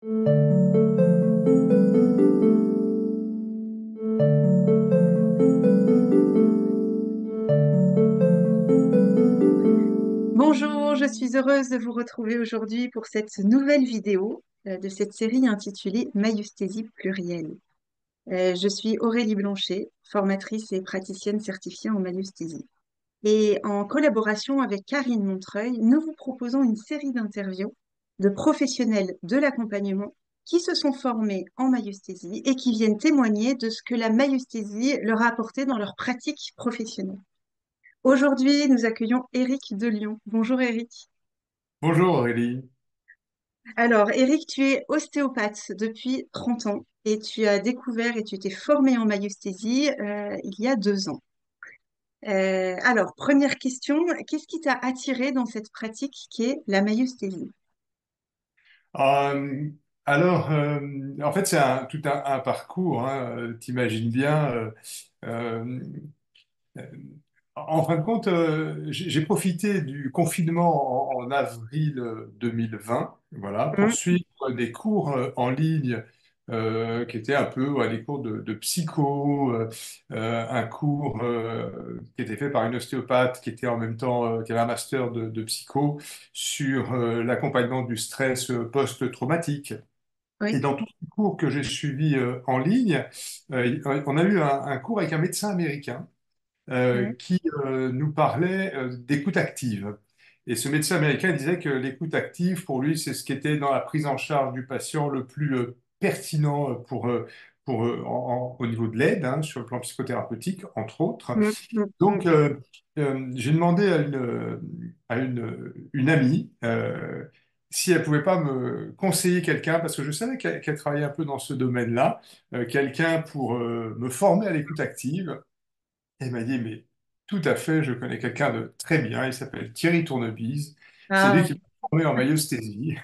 Bonjour, je suis heureuse de vous retrouver aujourd'hui pour cette nouvelle vidéo de cette série intitulée Maïeusthésie plurielle. Je suis Aurélie Blanchet, formatrice et praticienne certifiée en maïeusthésie. Et en collaboration avec Karine Montreuil, nous vous proposons une série d'interviews de professionnels de l'accompagnement qui se sont formés en maïeusthésie et qui viennent témoigner de ce que la maïeusthésie leur a apporté dans leur pratique professionnelle. Aujourd'hui, nous accueillons Éric de Lyon. Bonjour Éric. Bonjour Aurélie. Alors, Eric, tu es ostéopathe depuis 30 ans et tu as découvert et tu t'es formé en maïeusthésie il y a 2 ans. Alors, première question, qu'est-ce qui t'a attiré dans cette pratique qui est la maïeusthésie? Euh, en fait, c'est tout un parcours, hein, t'imagines bien. Euh, euh, En fin de compte, j'ai profité du confinement en avril 2020, voilà, pour Hum, suivre des cours en ligne qui étaient un peu ouais, des cours de psycho, un cours qui était fait par une ostéopathe qui était en même temps, qui avait un master de psycho sur l'accompagnement du stress post-traumatique. Et oui. dans tous les cours que j'ai suivis en ligne, on a eu un cours avec un médecin américain Hum, qui nous parlait d'écoute active. Et ce médecin américain disait que l'écoute active, pour lui, c'est ce qui était dans la prise en charge du patient le plus pertinent au niveau de l'aide, hein, sur le plan psychothérapeutique, entre autres. hum, hum, Donc, hum. j'ai demandé à une amie si elle pouvait pas me conseiller quelqu'un, parce que je savais qu'elle travaillait un peu dans ce domaine-là, quelqu'un pour me former à l'écoute active. Elle m'a dit, mais tout à fait, je connais quelqu'un de très bien, il s'appelle Thierry Tournebise, c'est lui Ah, qui m'a formé en maïeusthésie.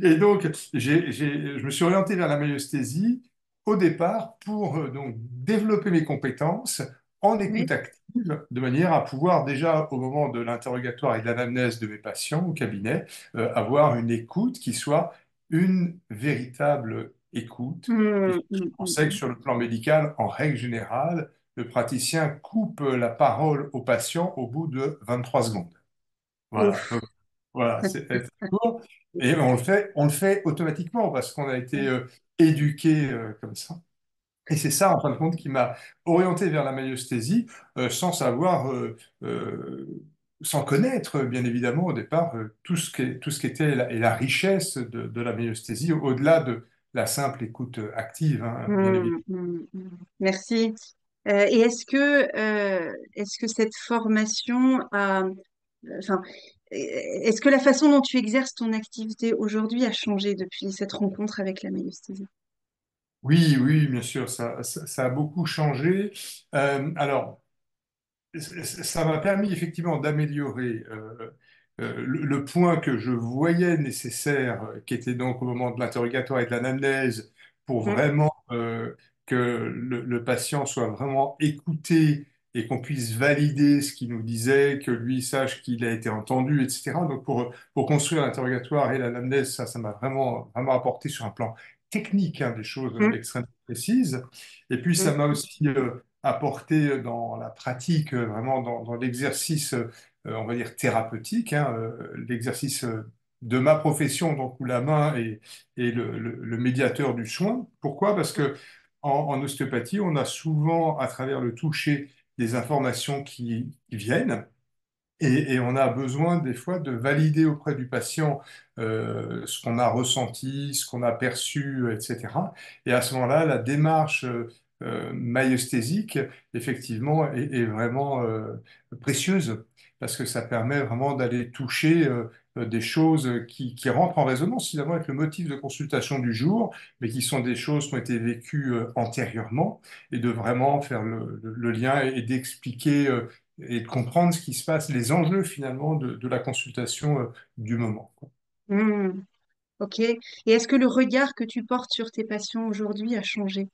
Et donc, je me suis orienté vers la maïeusthésie au départ pour donc développer mes compétences en oui. écoute active, de manière à pouvoir déjà, au moment de l'interrogatoire et de l'anamnèse de mes patients au cabinet, avoir une écoute qui soit une véritable écoute. Hum, hum, Puisqu'on hum, sait que hum. sur le plan médical, en règle générale, le praticien coupe la parole au patient au bout de 23 secondes. Voilà. Ouf. Voilà, c'est très court. Et on le fait automatiquement parce qu'on a été éduqué comme ça. Et c'est ça, en fin de compte, qui m'a orienté vers la maïeusthésie sans savoir, sans connaître, bien évidemment, au départ, tout ce qui était et la richesse de la maïeusthésie, au-delà de la simple écoute active, hein, bien évidemment. Hum, hum, hum. Merci. Et est-ce que cette formation a, enfin, est-ce que la façon dont tu exerces ton activité aujourd'hui a changé depuis cette rencontre avec la maïeusthésie? Oui, oui, bien sûr, ça a beaucoup changé. Alors, ça m'a permis effectivement d'améliorer le point que je voyais nécessaire, qui était donc au moment de l'interrogatoire et de l'anamnèse, pour Mm, vraiment que le patient soit vraiment écouté et qu'on puisse valider ce qu'il nous disait, que lui sache qu'il a été entendu, etc. Donc pour construire l'interrogatoire et l'anamnèse, ça m'a vraiment apporté sur un plan technique, hein, des choses mm, extrêmement précises. Et puis ça mm, m'a aussi apporter dans la pratique, vraiment dans l'exercice, on va dire, thérapeutique, hein, l'exercice de ma profession, donc où la main est le médiateur du soin. Pourquoi? Parce que en ostéopathie, on a souvent, à travers le toucher, des informations qui viennent. Et on a besoin des fois de valider auprès du patient ce qu'on a ressenti, ce qu'on a perçu, etc. Et à ce moment-là, la démarche maïeusthésique, effectivement, est vraiment précieuse parce que ça permet vraiment d'aller toucher des choses qui rentrent en résonance finalement avec le motif de consultation du jour, mais qui sont des choses qui ont été vécues antérieurement, et de vraiment faire le lien et d'expliquer et de comprendre ce qui se passe, les enjeux finalement de la consultation du moment, quoi. mm. Ok. Et est-ce que le regard que tu portes sur tes patients aujourd'hui a changé?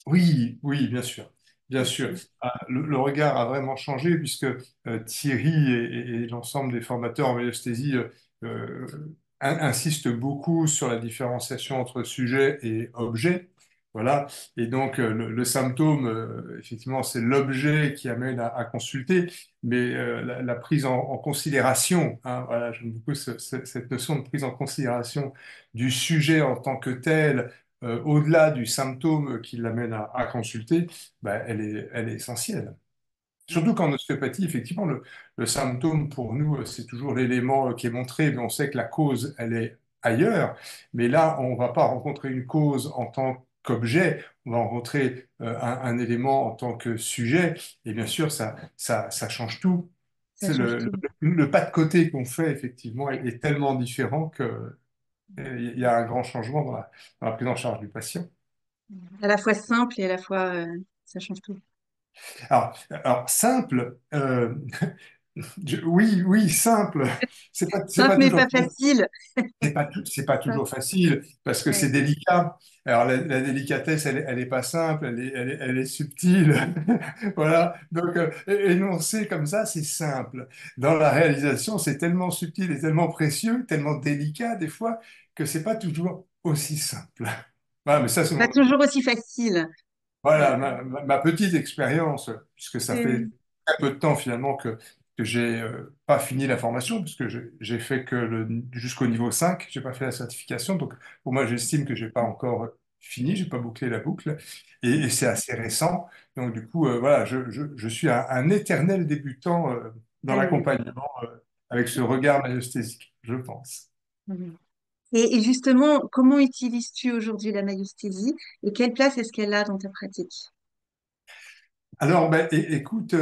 Oui, oui, bien sûr. Bien sûr. Ok. Ah, le regard a vraiment changé puisque Thierry et l'ensemble des formateurs en maïeusthésie insiste beaucoup sur la différenciation entre sujet et objet. Voilà. Et donc, le symptôme, effectivement, c'est l'objet qui amène à consulter, mais la prise en considération, hein, voilà, j'aime beaucoup cette notion de prise en considération du sujet en tant que tel, au-delà du symptôme qui l'amène à consulter, ben, elle est essentielle. Surtout qu'en ostéopathie, effectivement, le symptôme pour nous, c'est toujours l'élément qui est montré, mais on sait que la cause, elle est ailleurs. Mais là, on ne va pas rencontrer une cause en tant qu'objet, on va rencontrer un élément en tant que sujet. Et bien sûr, ça change tout. Ça C'est change tout. le pas de côté qu'on fait, effectivement, est tellement différent que il y a un grand changement dans la prise en charge du patient. À la fois simple et à la fois, ça change tout. Alors simple, oui, oui, simple. C'est Simple pas mais toujours, pas facile. c'est pas toujours facile parce que c'est Ouais. délicat. Alors la délicatesse, elle est pas simple, elle est subtile. Voilà. Donc énoncer comme ça, c'est simple. Dans la réalisation, c'est tellement subtil et tellement précieux, tellement délicat des fois que c'est pas toujours aussi simple. Voilà, mais ça, c'est Pas toujours aussi facile. voilà, Ouais. ma petite expérience, puisque ça Oui, fait oui. très peu de temps finalement que j'ai pas fini la formation, puisque j'ai fait que jusqu'au niveau 5, j'ai pas fait la certification. Donc pour moi, j'estime que j'ai pas encore fini, j'ai pas bouclé la boucle, et c'est assez récent. Donc du coup, voilà, je suis un éternel débutant dans Ah oui. l'accompagnement avec ce regard maïeusthésique, je pense. Mhm. Et justement, comment utilises-tu aujourd'hui la maïesthésie et quelle place est-ce qu'elle a dans ta pratique? Alors, ben, écoute.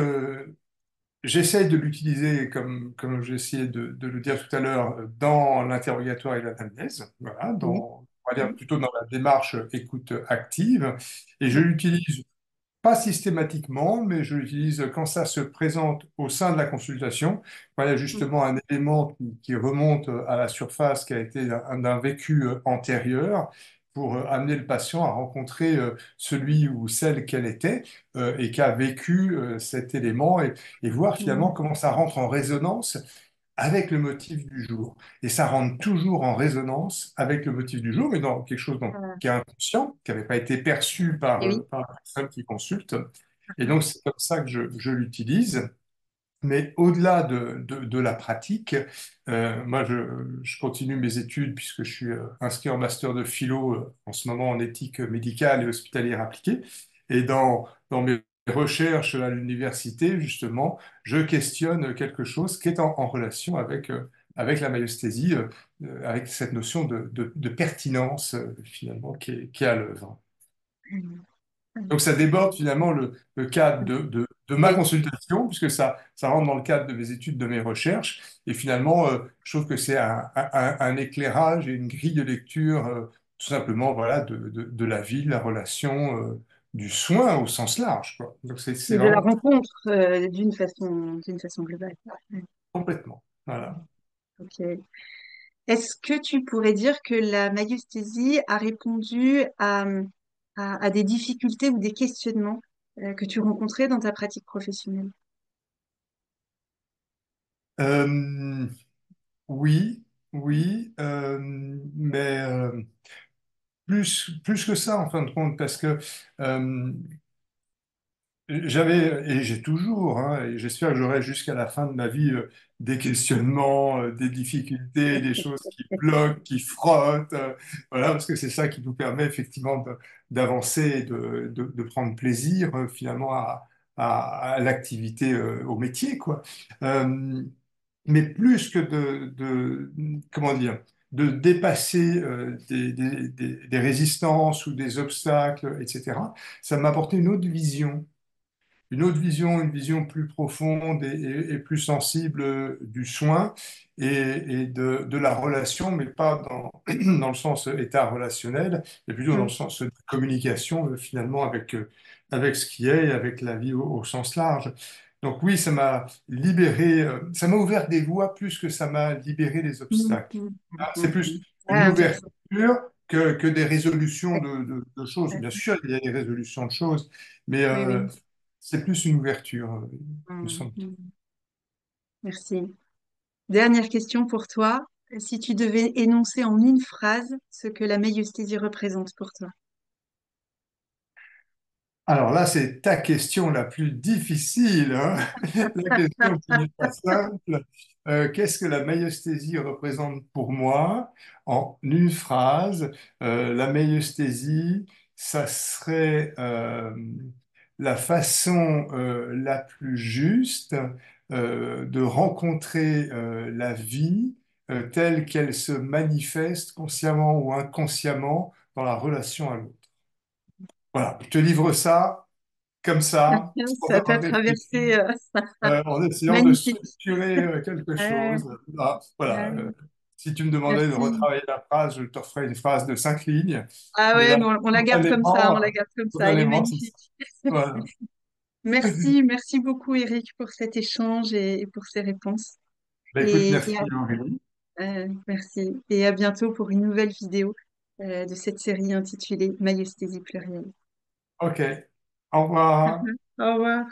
J'essaie de l'utiliser, comme j'ai essayé de le dire tout à l'heure, dans l'interrogatoire et l'anamnèse, voilà, Oui. on va dire plutôt dans la démarche écoute active. Et je Oui. l'utilise pas systématiquement, mais je l'utilise quand ça se présente au sein de la consultation. Quand il y a justement un élément qui remonte à la surface, qui a été d'un vécu antérieur, pour amener le patient à rencontrer celui ou celle qu'elle était et qui a vécu cet élément et voir finalement Mhm. comment ça rentre en résonance avec le motif du jour. Et ça rentre toujours en résonance avec le motif du jour, mais dans quelque chose Ah, qui est inconscient, qui n'avait pas été perçu et oui. par la personne qui consulte. Et donc, c'est comme ça que je l'utilise. Mais au-delà de la pratique, moi, je continue mes études puisque je suis inscrit en master de philo en ce moment en éthique médicale et hospitalière appliquée. Et dans mes recherches à l'université, justement, je questionne quelque chose qui est en relation avec la maïesthésie, avec cette notion de pertinence, finalement, qui est à l'œuvre. Mhm. Donc ça déborde finalement le cadre de ma Oui. consultation, puisque ça rentre dans le cadre de mes études, de mes recherches. Et finalement, je trouve que c'est un éclairage et une grille de lecture, tout simplement, voilà, de la vie, de la relation, du soin au sens large, quoi. Donc c'est Et de la vraiment rencontre d'une façon globale. Ouais. complètement. Voilà. Ok. Est-ce que tu pourrais dire que la maïesthésie a répondu à des difficultés ou des questionnements que tu rencontrais dans ta pratique professionnelle? Euh, oui, oui, mais plus que ça, en fin de compte, parce que euh, j'avais, et j'ai toujours, hein, et j'espère que j'aurai jusqu'à la fin de ma vie des questionnements, des difficultés, des choses qui bloquent, qui frottent, voilà, parce que c'est ça qui nous permet effectivement d'avancer et de prendre plaisir finalement à l'activité, au métier, quoi. Euh, mais plus que comment dire, de dépasser des résistances ou des obstacles, etc., ça m'a apporté une autre vision, une vision plus profonde et plus sensible du soin et de la relation, mais pas dans le sens état relationnel, mais plutôt dans le Mm. sens de communication finalement avec ce qui est et avec la vie au sens large. Donc oui, ça m'a libéré, ça m'a ouvert des voies plus que ça m'a libéré des Mm, obstacles. mm, Ah, mm, c'est mm. plus une Ah, intéressant. ouverture que des résolutions Ouais, de choses. ouais, Bien sûr, il y a des résolutions de choses, mais oui, oui. c'est plus une ouverture, me Mm, semble-t-il. mm. Merci. Dernière question pour toi. Si tu devais énoncer en une phrase ce que la maïeusthésie représente pour toi. Alors là, c'est ta question la plus difficile, hein. La question qui n'est pas simple. Qu'est-ce que la maïeusthésie représente pour moi? En une phrase, la maïeusthésie, ça serait la façon la plus juste de rencontrer la vie telle qu'elle se manifeste consciemment ou inconsciemment dans la relation à l'autre. Voilà, je te livre ça comme ça, sans Ça t'a avoir traversé, réfléchi, en essayant de magnifique. structurer quelque Euh, chose. Ah, voilà. euh, Si tu me demandais de merci. retravailler la phrase, je te referais une phrase de 5 lignes. Ah Mais ouais, là, mais on la garde comme ça, on la garde comme ça. Elle est spontanément, c'est ça. magnifique. Voilà. Merci beaucoup Eric pour cet échange et pour ces réponses. Bah, écoute, merci Aurélie. Merci. Et à bientôt pour une nouvelle vidéo de cette série intitulée Maïesthésie plurielle. OK. Au revoir. Au revoir.